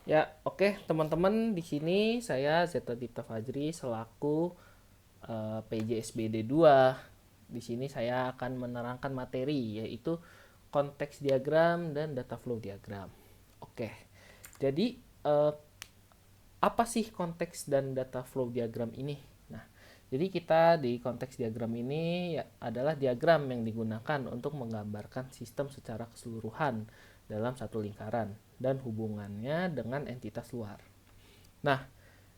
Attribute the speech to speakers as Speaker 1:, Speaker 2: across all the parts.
Speaker 1: Ya, oke teman-teman, di sini saya Zeta Dipta Fajri selaku PJSBD 2. Di sini saya akan menerangkan materi yaitu konteks diagram dan data flow diagram. Oke. Jadi apa sih konteks dan data flow diagram ini? Nah, jadi kita di konteks diagram ini ya, adalah diagram yang digunakan untuk menggambarkan sistem secara keseluruhan dalam satu lingkaran dan hubungannya dengan entitas luar. Nah,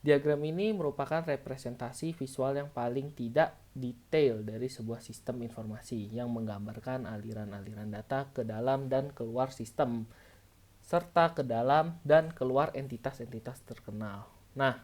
Speaker 1: diagram ini merupakan representasi visual yang paling tidak detail dari sebuah sistem informasi yang menggambarkan aliran-aliran data ke dalam dan keluar sistem, serta ke dalam dan keluar entitas-entitas terkenal. Nah,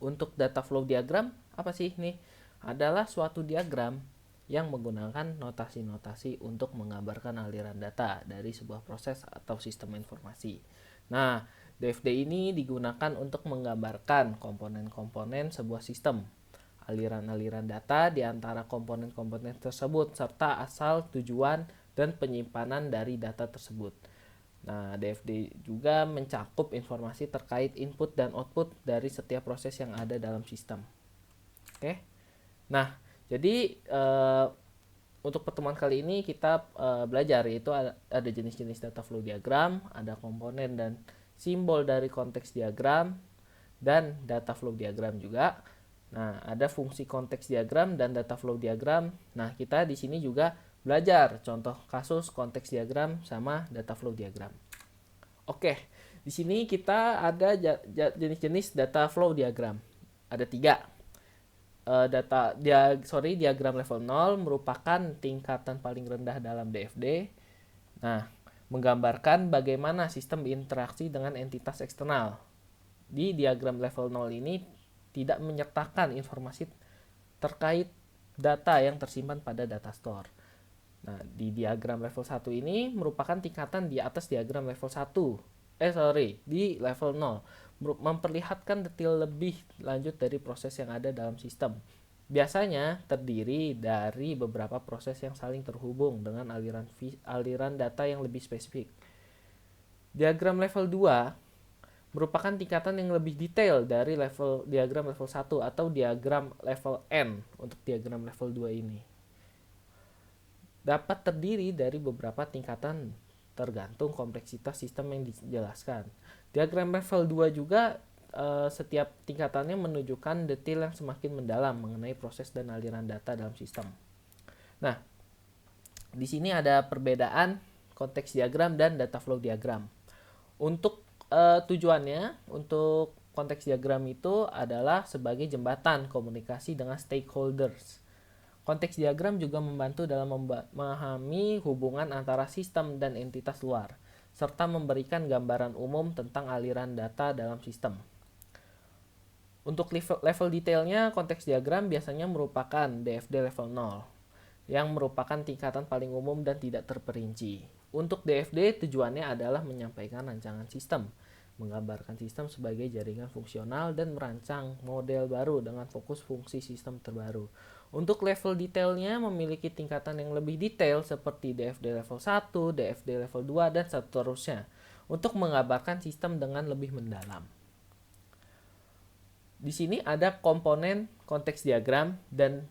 Speaker 1: untuk data flow diagram, apa sih nih? Adalah suatu diagram yang menggunakan notasi-notasi untuk menggambarkan aliran data dari sebuah proses atau sistem informasi. Nah, DFD ini digunakan untuk menggambarkan komponen-komponen sebuah sistem, aliran-aliran data di antara komponen-komponen tersebut, serta asal, tujuan, dan penyimpanan dari data tersebut. Nah, DFD juga mencakup informasi terkait input dan output dari setiap proses yang ada dalam sistem. Oke. Nah, jadi untuk pertemuan kali ini kita belajar yaitu ada jenis-jenis data flow diagram, ada komponen dan simbol dari konteks diagram dan data flow diagram juga. Nah, ada fungsi konteks diagram dan data flow diagram. Nah, kita di sini juga belajar contoh kasus konteks diagram sama data flow diagram. Oke, di sini kita ada jenis-jenis data flow diagram. Ada tiga. Diagram level 0 merupakan tingkatan paling rendah dalam DFD. Nah, menggambarkan bagaimana sistem berinteraksi dengan entitas eksternal. Di diagram level 0 ini tidak menyertakan informasi terkait data yang tersimpan pada data store. Nah, di diagram level 1 ini merupakan tingkatan di atas diagram level 1. Di level 0. Memperlihatkan detail lebih lanjut dari proses yang ada dalam sistem. Biasanya terdiri dari beberapa proses yang saling terhubung dengan aliran data yang lebih spesifik. Diagram level 2 merupakan tingkatan yang lebih detail dari diagram level 1 atau diagram level N untuk diagram level 2 ini. Dapat terdiri dari beberapa tingkatan tergantung kompleksitas sistem yang dijelaskan. Diagram level 2 juga setiap tingkatannya menunjukkan detail yang semakin mendalam mengenai proses dan aliran data dalam sistem. Nah, di sini ada perbedaan konteks diagram dan data flow diagram. Untuk tujuannya, untuk konteks diagram itu adalah sebagai jembatan komunikasi dengan stakeholders. Konteks diagram juga membantu dalam memahami hubungan antara sistem dan entitas luar, serta memberikan gambaran umum tentang aliran data dalam sistem. Untuk level detailnya, konteks diagram biasanya merupakan DFD level 0, yang merupakan tingkatan paling umum dan tidak terperinci. Untuk DFD tujuannya adalah menyampaikan rancangan sistem, menggambarkan sistem sebagai jaringan fungsional dan merancang model baru dengan fokus fungsi sistem terbaru. Untuk level detailnya memiliki tingkatan yang lebih detail seperti DFD level 1, DFD level 2, dan seterusnya untuk menggambarkan sistem dengan lebih mendalam. Di sini ada komponen konteks diagram dan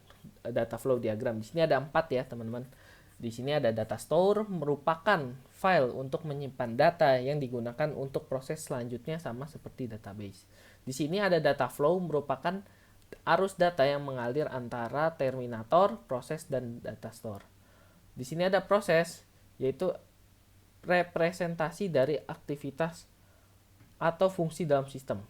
Speaker 1: data flow diagram. Di sini ada 4 ya teman-teman. Di sini ada data store, merupakan file untuk menyimpan data yang digunakan untuk proses selanjutnya sama seperti database. Di sini ada data flow, merupakan arus data yang mengalir antara terminator, proses, dan data store. Di sini ada proses, yaitu representasi dari aktivitas atau fungsi dalam sistem.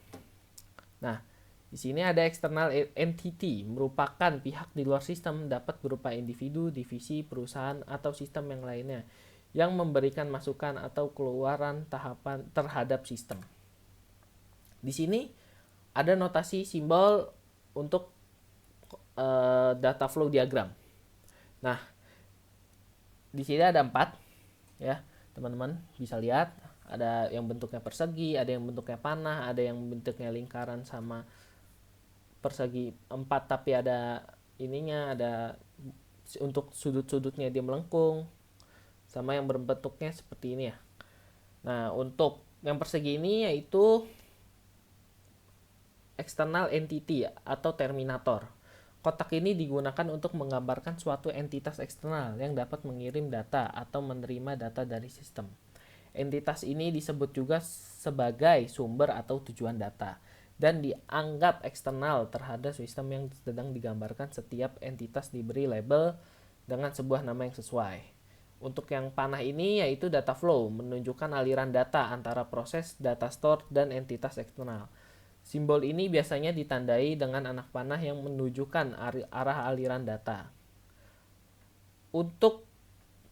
Speaker 1: Nah, di sini ada external entity, merupakan pihak di luar sistem, dapat berupa individu, divisi, perusahaan, atau sistem yang lainnya, yang memberikan masukan atau keluaran tahapan terhadap sistem. Di sini ada notasi simbol untuk data flow diagram. Nah, di sini ada 4 ya, teman-teman bisa lihat. Ada yang bentuknya persegi, ada yang bentuknya panah, ada yang bentuknya lingkaran sama persegi 4 tapi ada ininya, ada untuk sudut-sudutnya dia melengkung, sama yang berbentuknya seperti ini ya. Nah, untuk yang persegi ini yaitu external entity atau terminator. Kotak ini digunakan untuk menggambarkan suatu entitas eksternal yang dapat mengirim data atau menerima data dari sistem. Entitas ini disebut juga sebagai sumber atau tujuan data dan dianggap eksternal terhadap sistem yang sedang digambarkan. Setiap entitas diberi label dengan sebuah nama yang sesuai. Untuk yang panah ini yaitu data flow, menunjukkan aliran data antara proses, data store, dan entitas eksternal. Simbol ini biasanya ditandai dengan anak panah yang menunjukkan arah aliran data. Untuk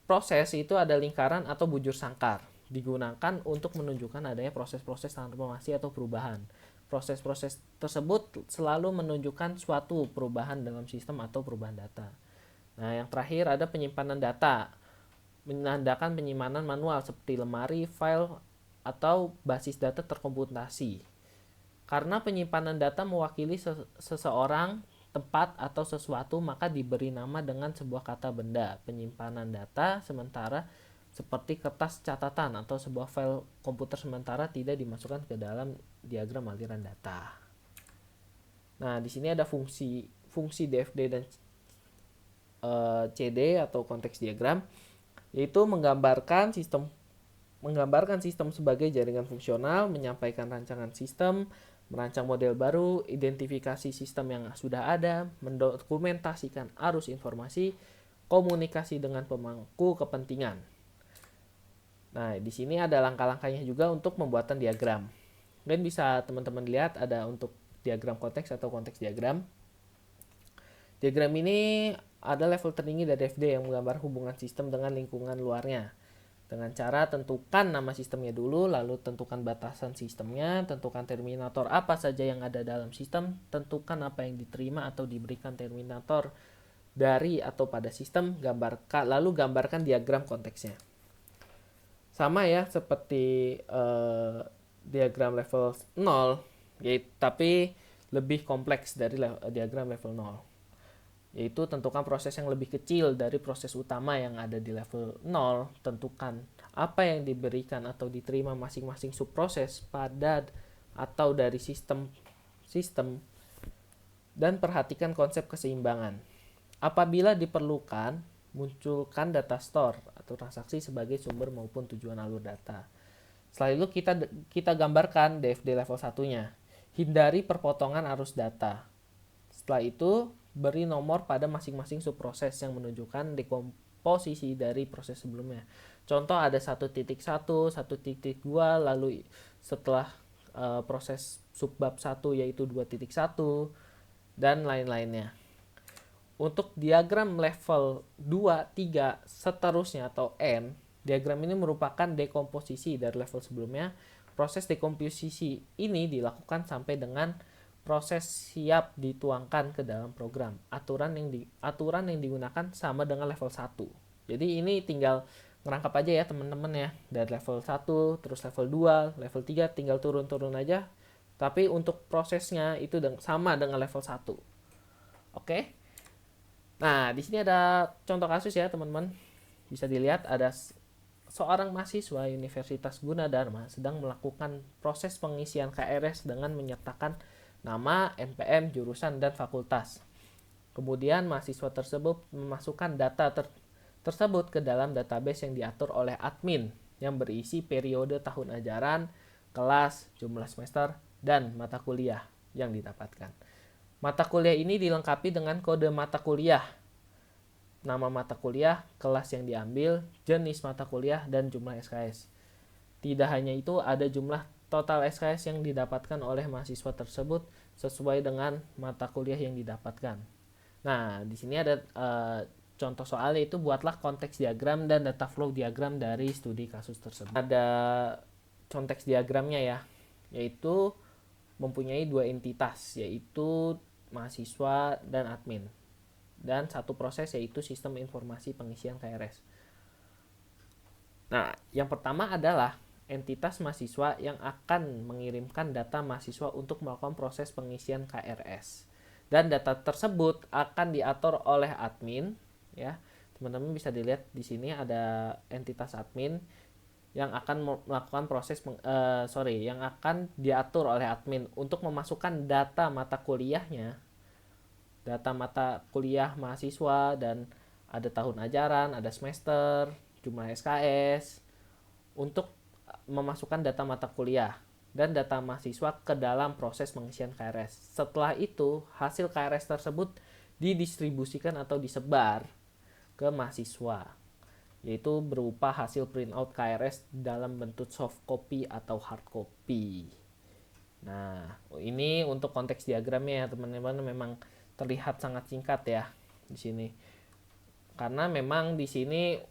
Speaker 1: proses itu ada lingkaran atau bujur sangkar, digunakan untuk menunjukkan adanya proses-proses transformasi atau perubahan. Proses-proses tersebut selalu menunjukkan suatu perubahan dalam sistem atau perubahan data. Nah, yang terakhir ada penyimpanan data, menandakan penyimpanan manual seperti lemari, file, atau basis data terkomputasi. Karena penyimpanan data mewakili seseorang, tempat, atau sesuatu, maka diberi nama dengan sebuah kata benda. Penyimpanan data sementara seperti kertas catatan atau sebuah file komputer sementara tidak dimasukkan ke dalam diagram aliran data. Nah, di sini ada fungsi DFD dan CD atau konteks diagram, yaitu menggambarkan sistem sebagai jaringan fungsional, menyampaikan rancangan sistem, merancang model baru, identifikasi sistem yang sudah ada, mendokumentasikan arus informasi, komunikasi dengan pemangku kepentingan. Nah, di sini ada langkah-langkahnya juga untuk pembuatan diagram. Dan bisa teman-teman lihat ada untuk diagram konteks atau konteks diagram. Diagram ini ada level tertinggi dari DFD yang menggambar hubungan sistem dengan lingkungan luarnya. Dengan cara tentukan nama sistemnya dulu, lalu tentukan batasan sistemnya, tentukan terminator apa saja yang ada dalam sistem, tentukan apa yang diterima atau diberikan terminator dari atau pada sistem, lalu gambarkan diagram konteksnya. Sama ya seperti diagram level 0, tapi lebih kompleks dari diagram level 0. Yaitu tentukan proses yang lebih kecil dari proses utama yang ada di level 0, tentukan apa yang diberikan atau diterima masing-masing subproses pada atau dari sistem, dan perhatikan konsep keseimbangan. Apabila diperlukan, munculkan data store atau transaksi sebagai sumber maupun tujuan alur data. Setelah itu kita gambarkan DFD level 1-nya. Hindari perpotongan arus data. Setelah itu, beri nomor pada masing-masing subproses yang menunjukkan dekomposisi dari proses sebelumnya. Contoh ada 1.1, 1.2, lalu setelah proses subbab 1 yaitu 2.1 dan lain-lainnya. Untuk diagram level 2, 3, seterusnya atau N, diagram ini merupakan dekomposisi dari level sebelumnya. Proses dekomposisi ini dilakukan sampai dengan proses siap dituangkan ke dalam program. Aturan yang digunakan sama dengan level 1. Jadi ini tinggal ngerangkap aja ya teman-teman ya. Dari level 1, terus level 2, level 3 tinggal turun-turun aja. Tapi untuk prosesnya itu sama dengan level 1. Oke. Nah, di sini ada contoh kasus ya teman-teman. Bisa dilihat ada seorang mahasiswa Universitas Gunadarma sedang melakukan proses pengisian KRS dengan menyertakan nama, NPM, jurusan, dan fakultas. Kemudian mahasiswa tersebut memasukkan data tersebut ke dalam database yang diatur oleh admin yang berisi periode tahun ajaran, kelas, jumlah semester, dan mata kuliah yang didapatkan. Mata kuliah ini dilengkapi dengan kode mata kuliah, nama mata kuliah, kelas yang diambil, jenis mata kuliah, dan jumlah SKS. Tidak hanya itu, ada jumlah total SKS yang didapatkan oleh mahasiswa tersebut sesuai dengan mata kuliah yang didapatkan. Nah, di sini ada contoh soal, yaitu buatlah konteks diagram dan data flow diagram dari studi kasus tersebut. Ada konteks diagramnya ya, yaitu mempunyai dua entitas, yaitu mahasiswa dan admin, dan satu proses yaitu sistem informasi pengisian KRS. Nah, yang pertama adalah entitas mahasiswa yang akan mengirimkan data mahasiswa untuk melakukan proses pengisian KRS. Dan data tersebut akan diatur oleh admin ya. Teman-teman bisa dilihat di sini ada entitas admin yang akan melakukan yang akan diatur oleh admin untuk memasukkan data mata kuliahnya, data mata kuliah mahasiswa, dan ada tahun ajaran, ada semester, jumlah SKS, untuk memasukkan data mata kuliah dan data mahasiswa ke dalam proses pengisian KRS. Setelah itu, hasil KRS tersebut didistribusikan atau disebar ke mahasiswa, yaitu berupa hasil printout KRS dalam bentuk soft copy atau hard copy. Nah, ini untuk konteks diagramnya ya teman-teman, memang terlihat sangat singkat ya di sini. Karena memang di sini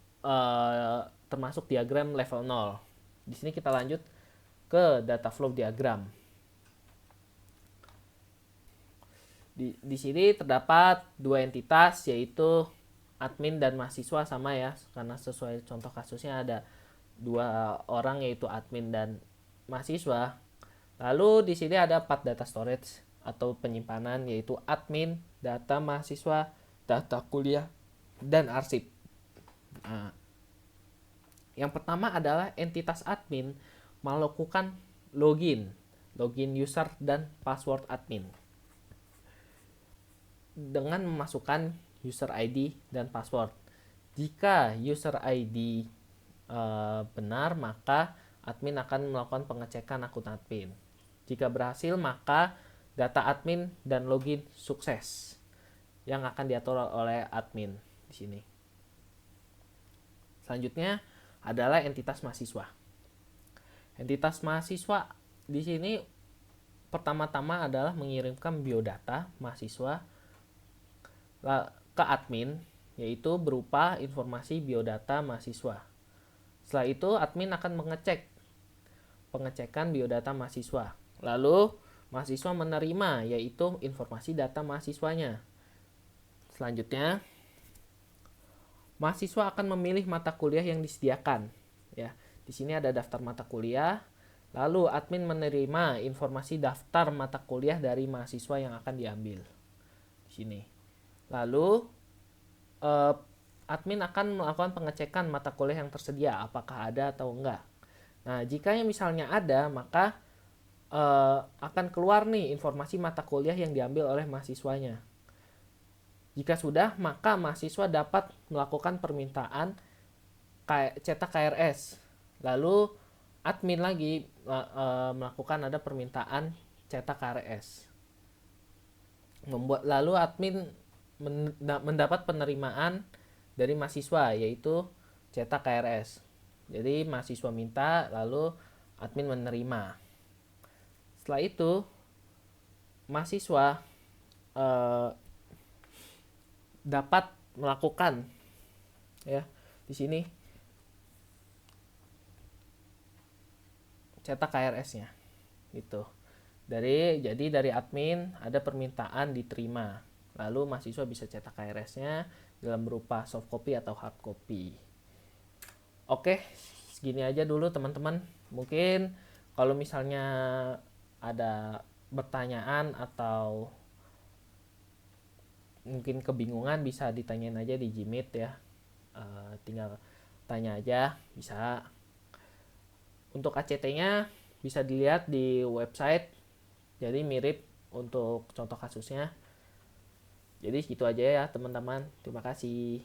Speaker 1: termasuk diagram level 0. Di sini kita lanjut ke data flow diagram. Di sini terdapat dua entitas, yaitu admin dan mahasiswa, sama ya, karena sesuai contoh kasusnya ada dua orang, yaitu admin dan mahasiswa. Lalu di sini ada 4 data storage atau penyimpanan, yaitu admin, data mahasiswa, data kuliah, dan arsip. Nah, yang pertama adalah entitas admin melakukan login user dan password admin dengan memasukkan user ID dan password. Jika user ID benar, maka admin akan melakukan pengecekan akun admin. Jika berhasil, maka data admin dan login sukses yang akan diatur oleh admin di sini. Selanjutnya adalah entitas mahasiswa. Entitas mahasiswa di sini pertama-tama adalah mengirimkan biodata mahasiswa ke admin, yaitu berupa informasi biodata mahasiswa. Setelah itu admin akan pengecekan biodata mahasiswa. Lalu mahasiswa menerima, yaitu informasi data mahasiswanya. Selanjutnya mahasiswa akan memilih mata kuliah yang disediakan. Ya, di sini ada daftar mata kuliah. Lalu admin menerima informasi daftar mata kuliah dari mahasiswa yang akan diambil. Di sini. Lalu admin akan melakukan pengecekan mata kuliah yang tersedia, apakah ada atau enggak. Nah, jika misalnya ada, maka akan keluar nih informasi mata kuliah yang diambil oleh mahasiswanya. Jika sudah, maka mahasiswa dapat melakukan permintaan cetak KRS. Lalu admin lagi melakukan ada permintaan cetak KRS. Lalu admin mendapat penerimaan dari mahasiswa, yaitu cetak KRS. Jadi mahasiswa minta, lalu admin menerima. Setelah itu mahasiswa dapat melakukan ya di sini cetak KRS-nya gitu. Jadi dari admin ada permintaan diterima. Lalu mahasiswa bisa cetak KRS-nya dalam berupa soft copy atau hard copy. Oke, segini aja dulu teman-teman. Mungkin kalau misalnya ada pertanyaan atau mungkin kebingungan, bisa ditanyain aja di Gmeet ya. Tinggal tanya aja, bisa. Untuk ACT-nya bisa dilihat di website. Jadi mirip untuk contoh kasusnya. Jadi gitu aja ya teman-teman. Terima kasih.